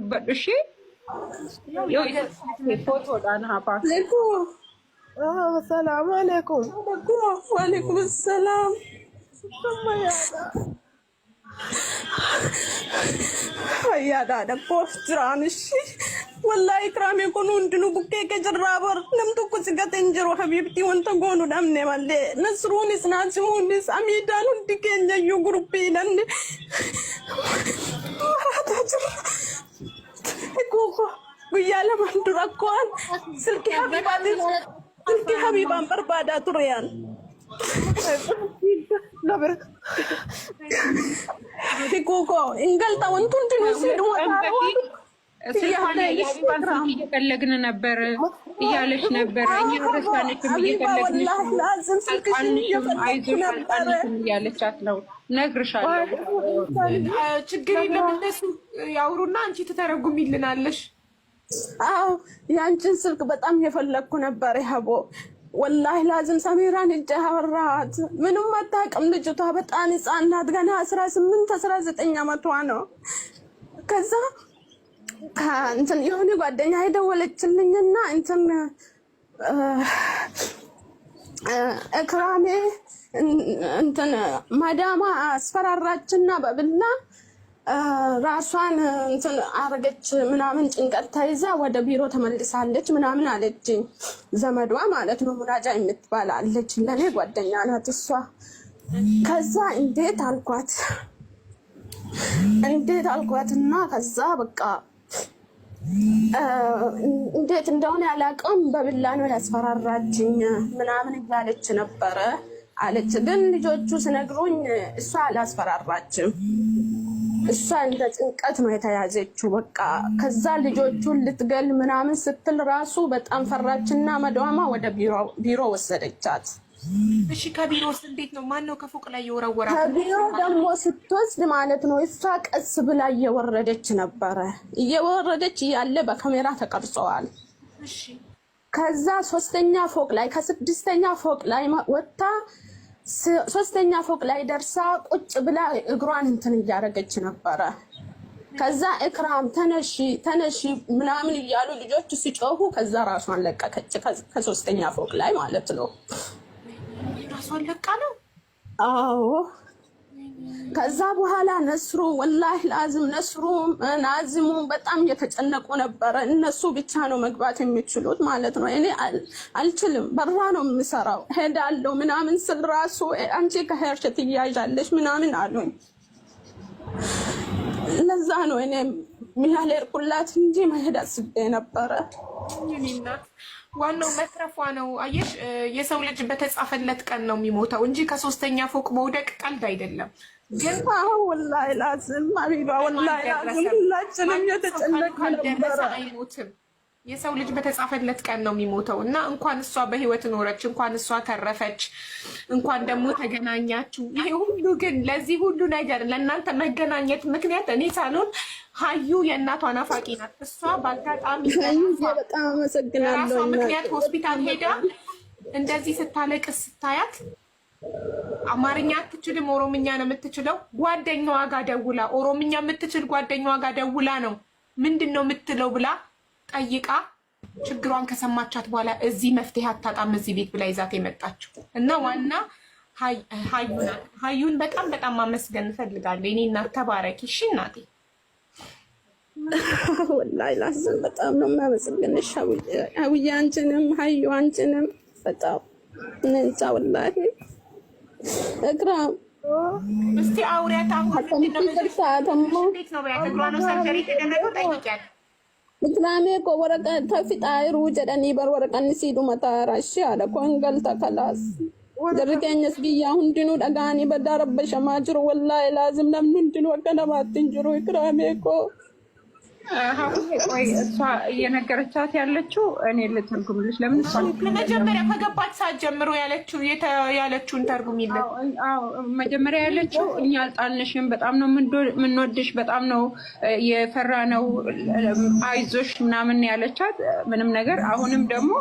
dubbadhu ishee yoo isa footoodhaan hafaa. Assalamu alaikum. Wa alaikum assalam. Hayyaadha dhaqqoof jiraan ishee wallahi ikraamee kun hundinuu bukkee kee jirraa bar nam tokko si gate hin jiru habiibtii wanta goonu dhabne malee nasruunis naasimuunis amiidhaan hundi keenya iyyuu guruppiidhaan waraataa jira. Guyyaa lamaan dura akkoon silkii habibaan barbaadaa tureyaan. Kuko ingalta wantu ndinu sidu ስልኳን የሀቢባን ስልክ እየፈለግን ነበር እያለች ነበር። እኛ ረሳንሽም እየፈለግንሽ አልቃንሽም አይዞሽ አልቃንሽም እያለቻት ነው። እነግርሻለሁ ችግር የለም እነሱ ያውሩና አንቺ ትተረጉሚልናለሽ። አዎ ያንቺን ስልክ በጣም የፈለግኩ ነበር ይሀቦ والله لازم سميران الجهرات منو ما تاقم ልጅቷ በጣም ህፃን ናት ገና 18 19 ዓመቷ ነው። ከዛ እንትን የሆነ ጓደኛ አይደወለችልኝና እንትን እክራሜ እንትን ማዳማ አስፈራራችና በብላ ራሷን እንትን አረገች ምናምን ጭንቀት ተይዛ ወደ ቢሮ ተመልሳለች ምናምን አለችኝ። ዘመዷ ማለት ነው ሙናጃ የምትባል አለች ለኔ ጓደኛ ናት እሷ። ከዛ እንዴት አልኳትና ከዛ በቃ እንዴት እንደሆነ ያላቀም በብላ ነው ያስፈራራችኝ ምናምን እያለች ነበረ አለች። ግን ልጆቹ ስነግሩኝ እሷ አላስፈራራችም። እሷ እንደ ጭንቀት ነው የተያዘችው በቃ። ከዛ ልጆቹን ልትገል ምናምን ስትል ራሱ በጣም ፈራችና መዳማ ወደ ቢሮ ወሰደቻት። እሺ ከቢሮስ እንዴት ነው? ማን ነው ከፎቅ ላይ የወረወራት? ከቢሮ ደግሞ ስትወስድ ማለት ነው እሷ ቀስ ብላ እየወረደች ነበረ። እየወረደች ያለ በካሜራ ተቀርጸዋል። እሺ ከዛ ሶስተኛ ፎቅ ላይ ከስድስተኛ ፎቅ ላይ ወጣ ሶስተኛ ፎቅ ላይ ደርሳ ቁጭ ብላ እግሯን እንትን እያረገች ነበረ። ከዛ እክራም ተነሺ ምናምን እያሉ ልጆቹ ሲጮሁ ከዛ ራሷን ለቀቀች ከሶስተኛ ፎቅ ላይ ማለት ነው። ራሷን ለቃ ነው? አዎ። ከዛ በኋላ ነስሩ ወላሂ ላዝም ነስሩ ናዝሙ በጣም እየተጨነቁ ነበረ። እነሱ ብቻ ነው መግባት የሚችሉት ማለት ነው። እኔ አልችልም በራ ነው የምሰራው ሄዳለሁ ምናምን ስል ራሱ አንቺ ከሄርሽ ትያዣለሽ ምናምን አሉኝ። ለዛ ነው እኔ ሚያለርኩላት እንጂ መሄድ አስቤ ነበረ። ዋናው መትረፏ ነው። አየሽ የሰው ልጅ በተጻፈለት ቀን ነው የሚሞተው እንጂ ከሶስተኛ ፎቅ መውደቅ ቀልድ አይደለም። ግን ወላሂ ላዝም ሀቢባ ወላሂ ላዝም ሁላችንም የተጨነቅን ነበረ። አይሞትም የሰው ልጅ በተጻፈለት ቀን ነው የሚሞተው እና እንኳን እሷ በህይወት ኖረች እንኳን እሷ ተረፈች እንኳን ደግሞ ተገናኛችሁ። ይሄ ሁሉ ግን ለዚህ ሁሉ ነገር ለእናንተ መገናኘት ምክንያት እኔ ሳልሆን ሀዩ የእናቷ ናፋቂ ናት። እሷ ባጋጣሚ በጣም አመሰግናለሁ ምክንያት ሆስፒታል ሄዳ እንደዚህ ስታለቅስ ስታያት አማርኛ አትችልም ኦሮምኛ ነው የምትችለው። ጓደኛዋ ጋር ደውላ ኦሮምኛ የምትችል ጓደኛዋ ጋር ደውላ ነው ምንድነው የምትለው ብላ ጠይቃ ችግሯን ከሰማቻት በኋላ እዚህ መፍትሄ አታጣም እዚህ ቤት ብላ ይዛት የመጣችው እና ዋና ሀዩን በጣም በጣም ማመስገን እፈልጋለሁ። የኔ እናት ተባረኪ። እሺ እናቴ ወላሂ ላዝም በጣም ነው የማመሰግንሽ ሀዩዬ፣ አንቺንም ሀዩ አንቺንም በጣም እንጃ ወላሂ። እክራም እስቲ አውሪያት አሁን እንዴት ነው ቢያት እግሯ ነው ሰርጀሪ የተደረገው ጠይቂያት። ምክንያሜ እኮ ወረቀት ተፊጣይሩ ጀደኒ በር ወረቀን ሲዱ መታራሽ አለ ኮንገል ተከላስ ደረገኝስ ቢያ ሁንድኑ ዳጋኒ በዳረበ ሸማጅሩ ወላሂ ላዝም ለምን ሁንድኑ ወከነባትን ጅሩ እክራሜ እኮ ቆይ እሷ እየነገረቻት ያለችው እኔ ልተርጉምልሽ። ለምን እሷ መጀመሪያ ከገባት ሰዓት ጀምሮ ያለችውን ተርጉሚልኝ። አዎ መጀመሪያ ያለችው እኛ አልጣልንሽም፣ በጣም ነው የምንወድሽ፣ በጣም ነው የፈራ ነው አይዞሽ ምናምን ያለቻት ምንም ነገር። አሁንም ደግሞ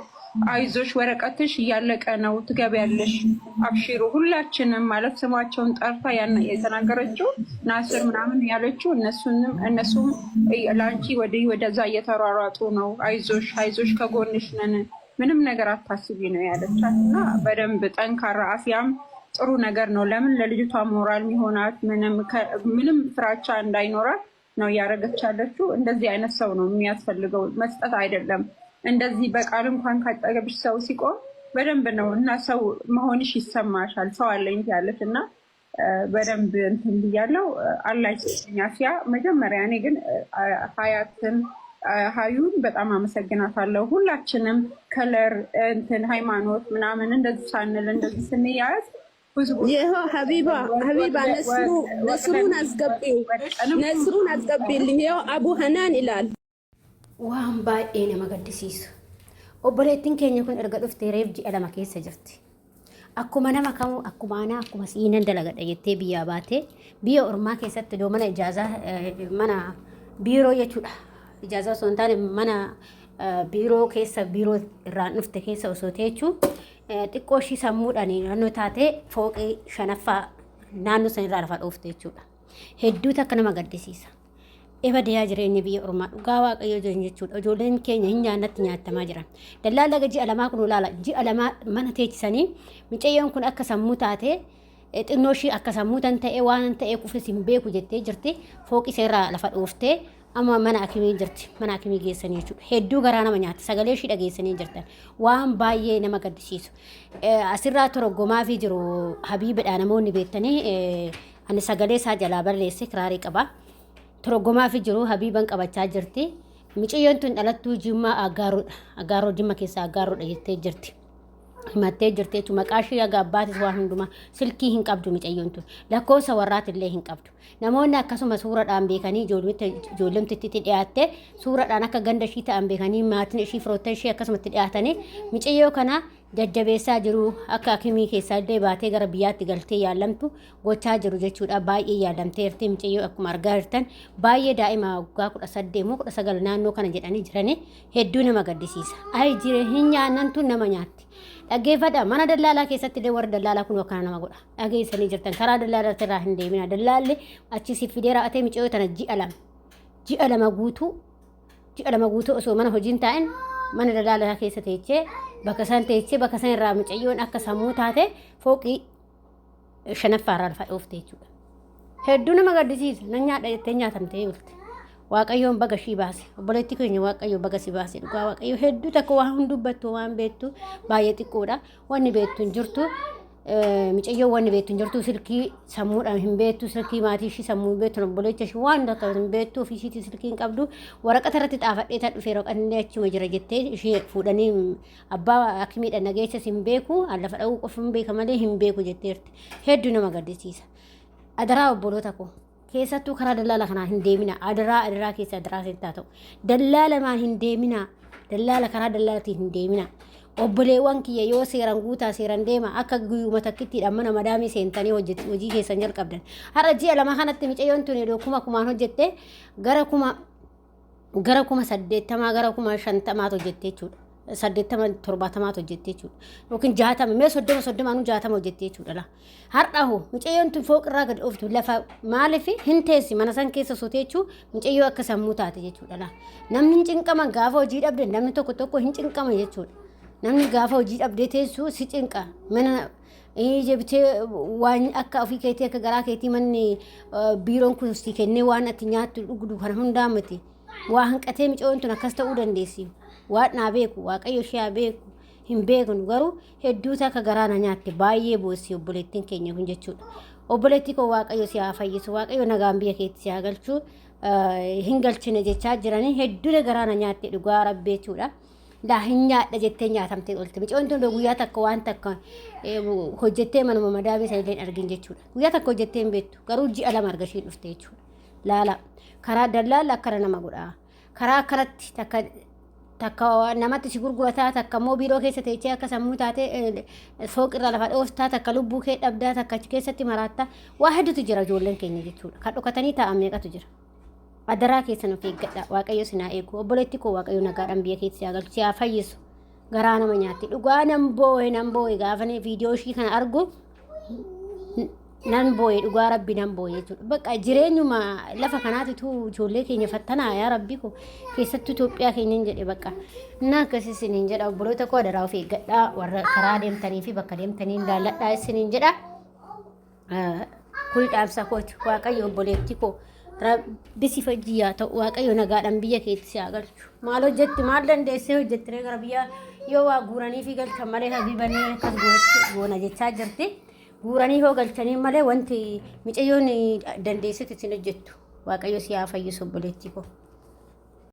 አይዞሽ ወረቀትሽ እያለቀ ነው ትገቢያለሽ፣ አብሽሩ ሁላችንም ማለት ስማቸውን ጠርታ ያን የተናገረችው ናስር ምናምን ያለችው እነሱም አንቺ ወደዛ እየተሯሯጡ ነው። አይዞሽ አይዞሽ ከጎንሽ ነን፣ ምንም ነገር አታስቢ ነው ያለቻት። እና በደንብ ጠንካራ አሲያም ጥሩ ነገር ነው። ለምን ለልጅቷ ሞራል የሚሆናት ምንም ፍራቻ እንዳይኖራት ነው እያደረገች ያለችው። እንደዚህ አይነት ሰው ነው የሚያስፈልገው፣ መስጠት አይደለም። እንደዚህ በቃል እንኳን ካጠገብሽ ሰው ሲቆም በደንብ ነው እና ሰው መሆንሽ ይሰማሻል። ሰው አለኝ ያለች እና በደንብ እንትን ብያለው። አላህ ይስጥልኝ አሲያ። መጀመሪያ እኔ ግን ሀዩን በጣም አመሰግናታለሁ። ሁላችንም ከለር እንትን ሃይማኖት ምናምን እንደዚህ ሳንል እንደዚህ ስንያዝ ይኸው ሀቢባ ነስሩን አስገቢልኝ። ይኸው አቡ ሀናን ይላል waan baay'ee nama gaddisiisu. Obboleettiin keenya kun erga dhuftee reef ji'a 2 keessa jirti. Akkuma nama kamuu akkuma aanaa akkuma siinan dalagadha jettee biyyaa baatee biyya ormaa keessatti doo mana ijaazaa mana biiroo jechuudha. Ijaazaa osoo hin taane mana biiroo keessa biiroo irraan dhufte keessa osoo teechuu xiqqoo ishii sammuudhaan naannoo taatee fooqii 5ffaa naannoo san irraa lafa dhoofte jechuudha. Hedduutu akka nama gaddisiisa. Eba diyaa jireenya biyya ormaa dhugaa waaqayyoo jireenya jechuudha. Ijoolleen keenya hin nyaannatti nyaatamaa jiran. Dallaala ji'a 2 kun ilaala. Ji'a 2 mana teechisanii mucayyoon kun akka sammuu taatee xinnoo ishii akka sammuu tan ta'ee waan ta'ee kufis hin beeku jettee jirti. Fooqii seerraa lafa dhooftee amma mana akimii jirti. Mana akimii geessanii jechuudha. Hedduu garaa nama nyaata. Sagalee ishii dhageessanii jirtan. Waan baay'ee nama gaddisiisu. Asirraa toroggomaa fi jiru Habiibidha namoonni beektanii ani sagalee isaa jalaa barreesse kiraarii qaba. Toroggomaa fi jiru Habiiban qabachaa jirti. Mucayyoon tun dhalattuu Jimmaa Aggaaroo Jimma keessa Aggaaroodha jettee jirti. Himattee jirti jechuudha. Maqaa ishee aga abbaatis waan hundumaa silkii hin qabdu mucayyoon tun. Lakkoofsa warraati illee hin qabdu. Namoonni akkasuma suuraadhaan beekanii ijoollemtitti dhiyaatte suuraadhaan akka ganda ishii ta'an beekanii maatiin ishii firoottan ishii akkasumatti dhiyaatanii mucayyoo kana jajjabeessaa jiru. Akka akimii keessaa illee baatee gara biyyaatti galtee yaalamtu gochaa jiru jechuudha. Baay'ee yaalamteerti mucayyoo akkuma argaa jirtan. Baay'ee daa'ima waggaa 18-19 naannoo kana jedhanii jiranii hedduu nama gaddisiisa. Ayi hin nyaannantu nama nyaatti. Dhaggeeffadha. Mana dallaalaa keessatti illee warra dallaalaa kun akkana nama godha. Dhageessanii jirtan karaa dallaalaa irraa hin deemina. Dallaalli achi si fidee raa'atee mucayyoo tana ji'a lama guutuu osoo mana hojiin taa'in mana dallaalaa keessa teechee bakka san irraa mucayyoon akka sammuu taate fooqii 5ffaa irraa lafa dhoofte jechuudha. Hedduu nama gaddisiisa. Nan nyaadha jettee nyaatamtee bulti. Waaqayyoon baga shii baase. Obboleettii keenya waaqayyo baga si baase. Dhugaa waaqayyo hedduu takka waan dubbattu waan beektu baay'ee xiqqoodha. Wanni beektu hin jirtu. Mucayyoo wanni beektu hin jirtu silkii sammuudhaan hin beektu. Silkii maatii ishii sammuu hin beektu. Obboleettii ishii waan akka hin beektu ofiisiitii silkii hin qabdu. Waraqata irratti xaafadhee tan dhufee roqannee achuma jira jettee ishee fuudhanii abbaa akimiidha nageessas hin beeku. Lafa dha'uu qofa hin beeka malee hin beeku jetteerti. Hedduu nama gaddisiisa. Adaraa obboloota koo. Keessattuu karaa dallaala kanaa hin deemina. Adaraa keessa adaraa seentaa ta'u. Dallaala maan hin deemina. Dallaala karaa dallaalaatiin hin deemina. Obboleewwan kiyya yoo seeran guutaa seeran deema akka guyyuma takkittiidhaan mana madaamii seentanii hojii keessan jalqabdan. Har'a ji'a 2 kanatti mucayyoon tun yeroo kumaan hojjette gara 80 gara 50 hojjette jechuudha. 80-70 hojjette jechuudha. Yookiin 60 mee 30 hojjette jechuudha. Har'a hoo mucayyoon tun fooqirraa gad ooftu lafa maaliif hin teessi mana san keessa soteechuu mucayyoo akka sammuu taate jechuudha. Namni hin cinqaman gaafa hojii dhabde namni tokko hin cinqaman jechuudha. Namni gaafa hojii dhabdee teessu si cinqa. Mana jebitee waan akka ofii keetii akka garaa keetii manni biiroon kun si kennee waan ati nyaattu dhugdu kana hundaa miti. Waa hanqatee mucayyoon tun akkas ta'uu dandeessi. Waan naa beeku waaqayyo ishee beeku hin beeknu garuu hedduu akka garaa na nyaatte baay'ee boossi obboleettiin keenya kun jechuudha. Obboleettii koo waaqayyo si haa fayyisu waaqayyo nagaan biyya keetti si haa galchu hin galchine jechaa jiranii hedduu garaa na nyaatte dhugaa rabbi jechuudha. Daa hin nyaadha jettee nyaatamtee olte. Mucayyoon tun guyyaa takka waan takka hojjettee manuma madaamii isa illee argin jechuudha. Guyyaa takka hojjettee hin beektu garuu ji'a 2 arga isheen dhufte jechuudha. Laala karaa dallaala akkana nama godha. Karaa akkanatti takka namatti si gurgurataa takka immoo biiroo keessa teechee akka sammuu taate fooqirraa lafa dhooftaa takka lubbuu kee dhabdaa takka achi keessatti maraattaa waa hedduutu jira ijoolleen keenya jechuudha. Kan dhokatanii taa'an meeqatu jira. Adaraa keessan of eeggadha. Waaqayyo sinaa eegu. Obboleettii koo waaqayyo nagaadhaan biyya keessa si haa galchu si haa fayyisu. Garaa nama nyaatti dhugaa nan boo'e gaafa viidiyoo ishii kana argu nan boo'e dhugaa rabbi nan boo'e jechuudha. Bakka jireenyuma lafa kanaatitu ijoollee keenya fattanaa yaa rabbi ko keessattuu Itoophiyaa keenya hin jedhe bakka na akkasii isiniin jedha obboloota koo adaraa of eeggadhaa warra karaa deemtanii fi bakka deemtanii ilaalladhaa isiniin jedha. Kun dhaamsa kooti waaqayyo obboleetti koo rabbi si fayyaa ta'u waaqayyo nagaadhaan biyya keetti si agarchu. Maal hojjetti maal dandeessee hojjettee gara biyya yoo waa guuranii fi galchan malee habibanii akkas goona jechaa jirti. Guuranii hoo galchanii malee wanti micayyoon dandeessitu isin hojjettu waaqayyo si haa fayyisu obboleetti koo.